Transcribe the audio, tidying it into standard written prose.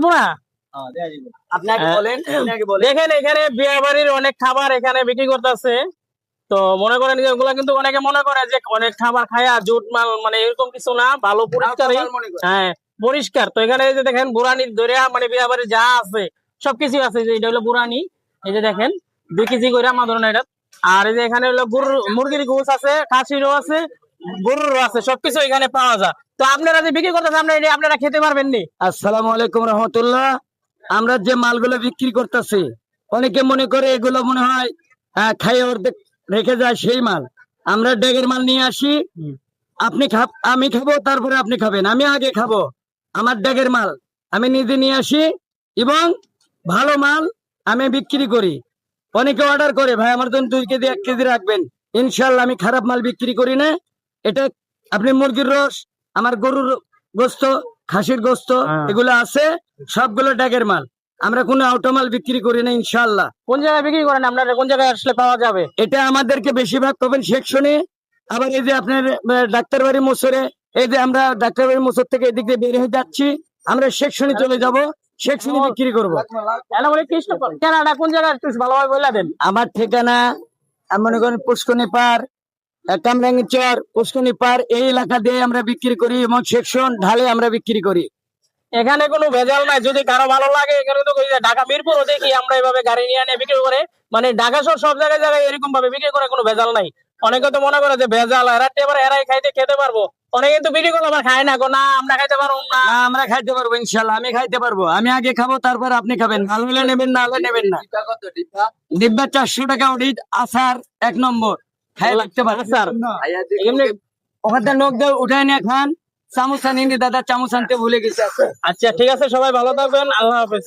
না আপনাকে বলেন, দেখেন এখানে বিয়ে বাড়ির অনেক খাবার এখানে বিক্রি করতেছে। তো মনে করেন যে ওগুলা কিন্তু অনেকে মনে করে যে অনেক খাবার খায়া জুট মাল, মানে এরকম কিছু না, ভালো পরিষ্কার। হ্যাঁ, পরিষ্কার। তো এখানে এই যে দেখেন বুড়ানি ধরে মানে বিয়ে বাড়ি যা আছে সবকিছু আছে। যে এটা হলো বুড়ানি, এই যে দেখেন 2 কেজি করে আমার ধরেন এটা। আর এই যে এখানে হলো গরুর, মুরগির গোশ আছে, খাসিরও আছে, গরুরও আছে, সবকিছু এখানে পাওয়া যায়। তো আপনারা যে বিক্রি করতেছেন আপনারা খেতে পারবেন নি? আসসালামু আলাইকুম রহমতুল্লাহ। আমরা যে মালগুলো বিক্রি করতেছি, অনেকে মনে করে এগুলো মনে হয় খাই অর্ধেক রেখে যায়, সেই মাল। আমরা ডেগের মাল নিয়ে আসি, আমি খাবো, তারপরে আপনি খাবেন, আমি আগে খাবো। আমার ডেগের মাল আমি নিজে নিয়ে আসি এবং ভালো মাল আমি বিক্রি করি। অনেকে অর্ডার করে, ভাই আমার জন্য 2 কেজি 1 কেজি রাখবেন। ইনশাল্লাহ আমি খারাপ মাল বিক্রি করি না। এটা আপনি মুরগির রস, আমার গরুর গোস্ত, খাসির গোস্ত এগুলো আছে, সবগুলো ড্যাগের মাল। আমরা কোনো আউটো মাল বিক্রি করি না ইনশাল্লাহ। কোন জায়গায় বিক্রি করেন আপনারা? কোন জায়গায় আসলে পাওয়া যাবে? এটা আমাদেরকে বেশিরভাগ পাবেন সেকশনে। আবার এই যে আপনার ডাক্তার বাড়ি মোসরে, এই যে আমরা ডাক্তার বাড়ি মোসর থেকে এদিক দিয়ে বের হয়ে যাচ্ছি, আমরা সেকশনে চলে যাব, সেকশনে বিক্রি করবো। ঠিকানাটা কোন জায়গায় একটু ভালোভাবে বলে দেন। আমার ঠিকানা মনে করেন পুষ্কনি পার, কামরাঙ্গি চর, পুষ্কনি পার, এই এলাকা দিয়ে আমরা বিক্রি করি এবং সেকশন ঢালে আমরা বিক্রি করি। এখানে কোনো ভেজাল নাই। যদি কারো ভালো লাগে, এখানে তো ঢাকা মিরপুরও দেখি আমরা এভাবে গাড়ি নিয়ে এনে বিক্রি করে, মানে ঢাকা শহর সব জায়গায় জায়গায় এরকম ভাবে বিক্রি করে, কোনো ভেজাল নাই। অনেকে তো মনে করে যে ভেজাল, এরাই খেতে পারবো। অনেকে কিন্তু বিক্রি করলে আবার খায় না, না আমরা খাইতে পারবো না। আমরা খাইতে পারবো ইনশাল্লাহ, আমি খাইতে পারবো। আমি আগে খাবো, তারপর আপনি খাবেন। ভালো হলে নেবেন, না হলে নেবেন না। ডিব্বা 400 টাকা ওটি। আচার 1 নম্বর, খাই লাগতে পারে। স্যার এমনি ওখানে নখ দিয়ে উঠায় নিয়ে খান। চামচ আনিনি দাদা, চামচ আনতে ভুলে গেছে। আচ্ছা ঠিক আছে, সবাই ভালো থাকবেন, আল্লাহ হাফেজ।